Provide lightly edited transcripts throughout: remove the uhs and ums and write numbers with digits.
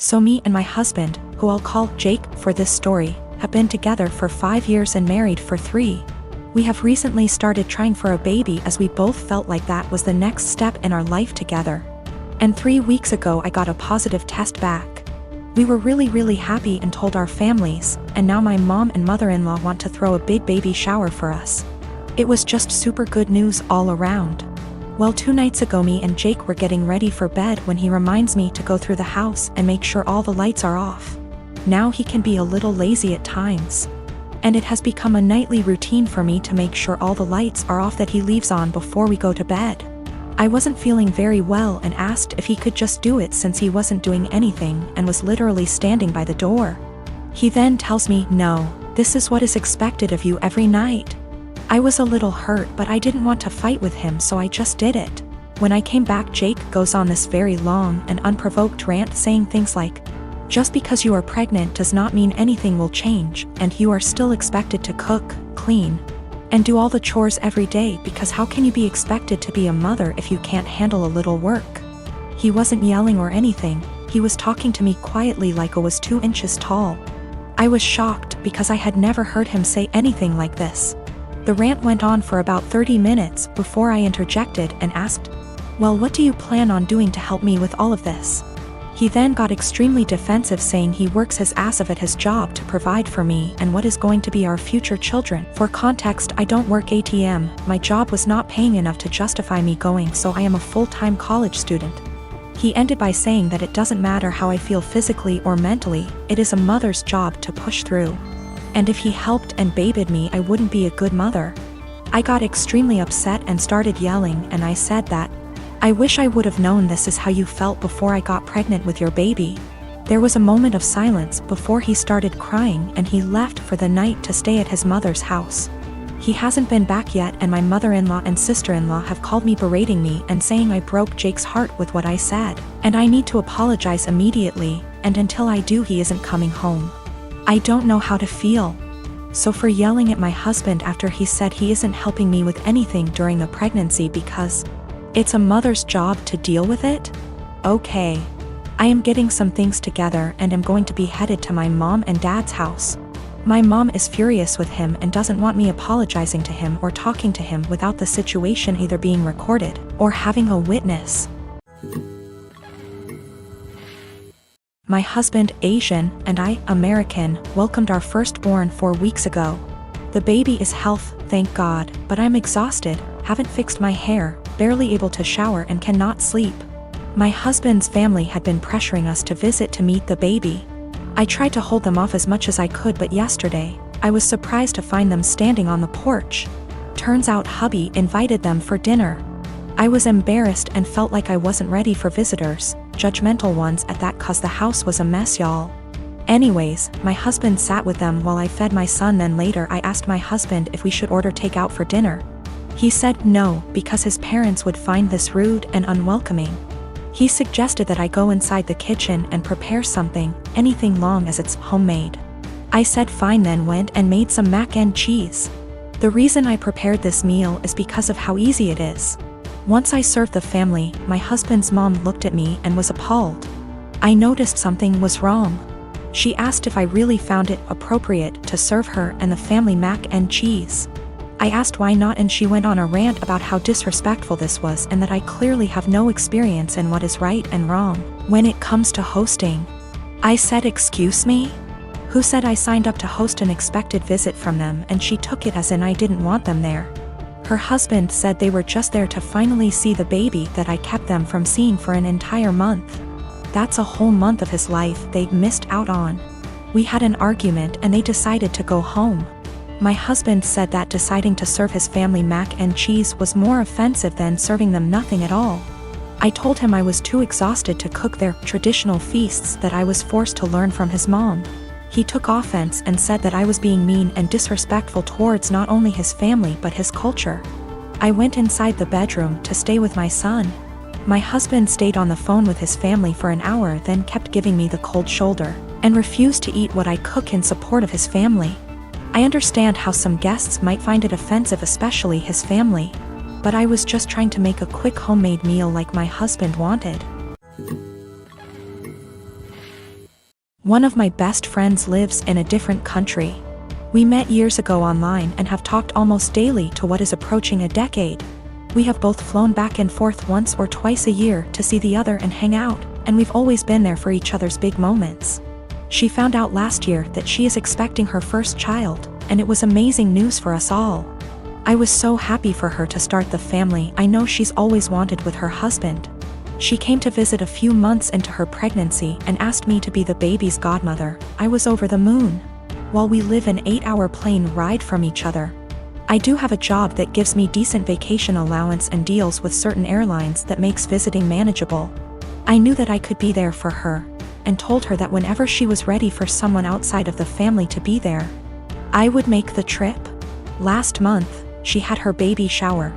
So me and my husband, who I'll call Jake for this story, have been together for 5 years and married for 3. We have recently started trying for a baby as we both felt like that was the next step in our life together. And 3 weeks ago I got a positive test back. We were really happy and told our families, and now my mom and mother-in-law want to throw a big baby shower for us. It was just super good news all around. Well, 2 nights ago me and Jake were getting ready for bed when he reminds me to go through the house and make sure all the lights are off. Now he can be a little lazy at times. And it has become a nightly routine for me to make sure all the lights are off that he leaves on before we go to bed. I wasn't feeling very well and asked if he could just do it since he wasn't doing anything and was literally standing by the door. He then tells me, "No, this is what is expected of you every night." I was a little hurt, but I didn't want to fight with him, so I just did it. When I came back, Jake goes on this very long and unprovoked rant saying things like, "Just because you are pregnant does not mean anything will change, and you are still expected to cook, clean, and do all the chores every day because how can you be expected to be a mother if you can't handle a little work?" He wasn't yelling or anything, he was talking to me quietly like I was 2 inches tall. I was shocked because I had never heard him say anything like this. The rant went on for about 30 minutes before I interjected and asked, "Well, what do you plan on doing to help me with all of this?" He then got extremely defensive, saying he works his ass off at his job to provide for me and what is going to be our future children. For context, I don't work ATM, my job was not paying enough to justify me going, so I am a full-time college student. He ended by saying that it doesn't matter how I feel physically or mentally, it is a mother's job to push through. And if he helped and babied me, I wouldn't be a good mother. I got extremely upset and started yelling, and I said that, "I wish I would have known this is how you felt before I got pregnant with your baby." There was a moment of silence before he started crying and he left for the night to stay at his mother's house. He hasn't been back yet, and my mother-in-law and sister-in-law have called me berating me and saying I broke Jake's heart with what I said, and I need to apologize immediately, and until I do he isn't coming home. I don't know how to feel. So for yelling at my husband after he said he isn't helping me with anything during the pregnancy because it's a mother's job to deal with it? Okay. I am getting some things together and am going to be headed to my mom and dad's house. My mom is furious with him and doesn't want me apologizing to him or talking to him without the situation either being recorded or having a witness. My husband, Asian, and I, American, welcomed our firstborn 4 weeks ago. The baby is healthy, thank God, but I'm exhausted, haven't fixed my hair, barely able to shower and cannot sleep. My husband's family had been pressuring us to visit to meet the baby. I tried to hold them off as much as I could, but yesterday, I was surprised to find them standing on the porch. Turns out hubby invited them for dinner. I was embarrassed and felt like I wasn't ready for visitors, judgmental ones at that, cause the house was a mess, y'all. Anyways, my husband sat with them while I fed my son, then later I asked my husband if we should order takeout for dinner. He said no, because his parents would find this rude and unwelcoming. He suggested that I go inside the kitchen and prepare something, anything long as it's homemade. I said fine, then went and made some mac and cheese. The reason I prepared this meal is because of how easy it is. Once I served the family, my husband's mom looked at me and was appalled. I noticed something was wrong. She asked if I really found it appropriate to serve her and the family mac and cheese. I asked why not, and she went on a rant about how disrespectful this was and that I clearly have no experience in what is right and wrong when it comes to hosting. I said, "Excuse me? Who said I signed up to host an expected visit from them?" And she took it as in I didn't want them there. Her husband said they were just there to finally see the baby that I kept them from seeing for an entire month. That's a whole month of his life they missed out on. We had an argument and they decided to go home. My husband said that deciding to serve his family mac and cheese was more offensive than serving them nothing at all. I told him I was too exhausted to cook their traditional feasts that I was forced to learn from his mom. He took offense and said that I was being mean and disrespectful towards not only his family but his culture. I went inside the bedroom to stay with my son. My husband stayed on the phone with his family for an hour, then kept giving me the cold shoulder, and refused to eat what I cook in support of his family. I understand how some guests might find it offensive, especially his family, but I was just trying to make a quick homemade meal like my husband wanted. One of my best friends lives in a different country. We met years ago online and have talked almost daily to what is approaching a decade. We have both flown back and forth once or twice a year to see the other and hang out, and we've always been there for each other's big moments. She found out last year that she is expecting her first child, and it was amazing news for us all. I was so happy for her to start the family I know she's always wanted with her husband. She came to visit a few months into her pregnancy and asked me to be the baby's godmother. I was over the moon. While we live an 8-hour plane ride from each other. I do have a job that gives me decent vacation allowance and deals with certain airlines that makes visiting manageable. I knew that I could be there for her, and told her that whenever she was ready for someone outside of the family to be there, I would make the trip. Last month, she had her baby shower.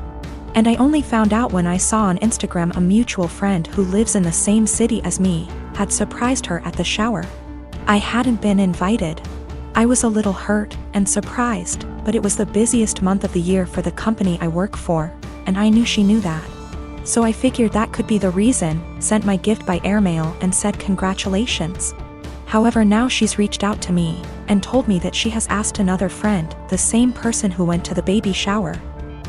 And I only found out when I saw on Instagram a mutual friend who lives in the same city as me had surprised her at the shower. I hadn't been invited. I was a little hurt and surprised, but it was the busiest month of the year for the company I work for, and I knew she knew that. So I figured that could be the reason, sent my gift by airmail and said congratulations. However, now she's reached out to me and told me that she has asked another friend, the same person who went to the baby shower,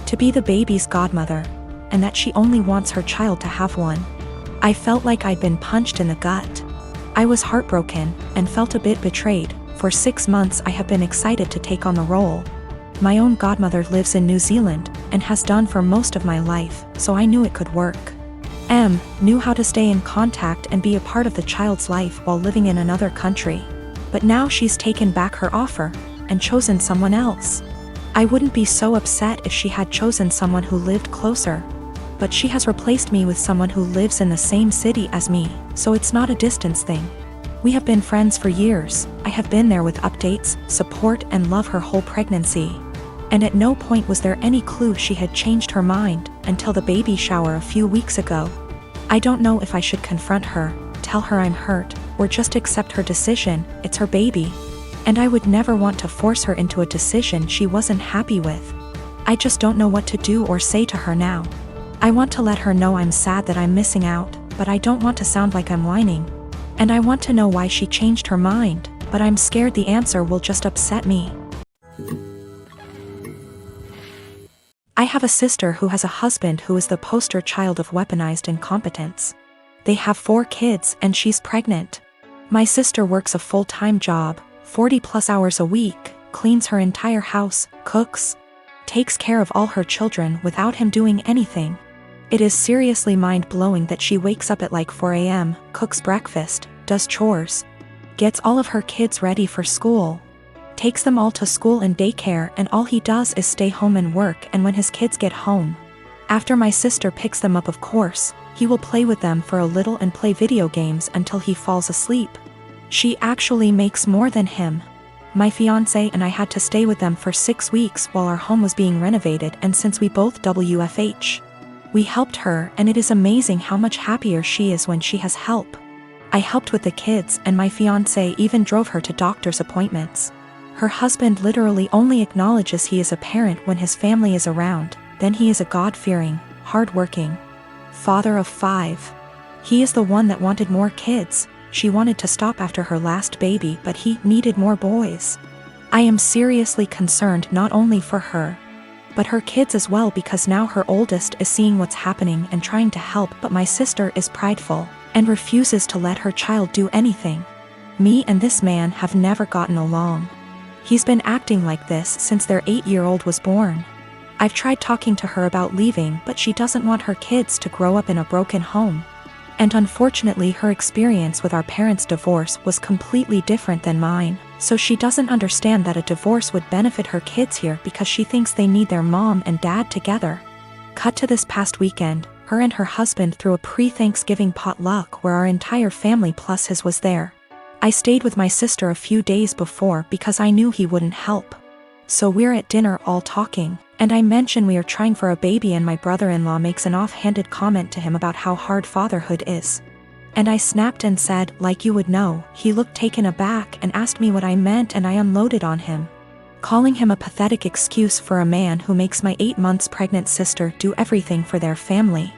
to be the baby's godmother, and that she only wants her child to have one. I felt like I'd been punched in the gut. I was heartbroken and felt a bit betrayed. For 6 months I have been excited to take on the role. My own godmother lives in New Zealand, and has done for most of my life, so I knew it could work. Knew how to stay in contact and be a part of the child's life while living in another country. But now she's taken back her offer, and chosen someone else. I wouldn't be so upset if she had chosen someone who lived closer. But she has replaced me with someone who lives in the same city as me, so it's not a distance thing. We have been friends for years. I have been there with updates, support and love her whole pregnancy. And at no point was there any clue she had changed her mind, until the baby shower a few weeks ago. I don't know if I should confront her, tell her I'm hurt, or just accept her decision. It's her baby. And I would never want to force her into a decision she wasn't happy with. I just don't know what to do or say to her now. I want to let her know I'm sad that I'm missing out, but I don't want to sound like I'm whining. And I want to know why she changed her mind, but I'm scared the answer will just upset me. I have a sister who has a husband who is the poster child of weaponized incompetence. They have 4 kids and she's pregnant. My sister works a full-time job, 40+ hours a week, cleans her entire house, cooks, takes care of all her children without him doing anything. It is seriously mind-blowing that she wakes up at like 4 a.m., cooks breakfast, does chores, gets all of her kids ready for school, takes them all to school and daycare, and all he does is stay home and work. And when his kids get home, after my sister picks them up, of course, he will play with them for a little and play video games until he falls asleep. She actually makes more than him. My fiancé and I had to stay with them for 6 weeks while our home was being renovated, and since we both WFH, we helped her, and it is amazing how much happier she is when she has help. I helped with the kids, and my fiancé even drove her to doctor's appointments. Her husband literally only acknowledges he is a parent when his family is around, then he is a God-fearing, hard-working father of 5. He is the one that wanted more kids. She wanted to stop after her last baby, but he needed more boys. I am seriously concerned not only for her, but her kids as well, because now her oldest is seeing what's happening and trying to help, but my sister is prideful and refuses to let her child do anything. Me and this man have never gotten along. He's been acting like this since their 8-year-old was born. I've tried talking to her about leaving, but she doesn't want her kids to grow up in a broken home. And unfortunately, her experience with our parents' divorce was completely different than mine, so she doesn't understand that a divorce would benefit her kids here because she thinks they need their mom and dad together. Cut to this past weekend, her and her husband threw a pre-Thanksgiving potluck where our entire family plus his was there. I stayed with my sister a few days before because I knew he wouldn't help. So we're at dinner all talking, and I mention we are trying for a baby, and my brother-in-law makes an offhanded comment to him about how hard fatherhood is. And I snapped and said, like you would know. He looked taken aback and asked me what I meant, and I unloaded on him, calling him a pathetic excuse for a man who makes my 8 months pregnant sister do everything for their family.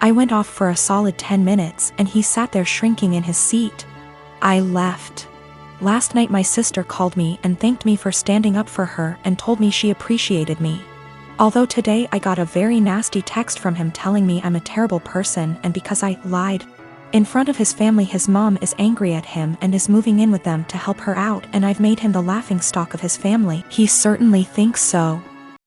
I went off for a solid 10 minutes and he sat there shrinking in his seat. I left. Last night my sister called me and thanked me for standing up for her and told me she appreciated me. Although today I got a very nasty text from him telling me I'm a terrible person and because I lied in front of his family, his mom is angry at him and is moving in with them to help her out, and I've made him the laughingstock of his family. He certainly thinks so.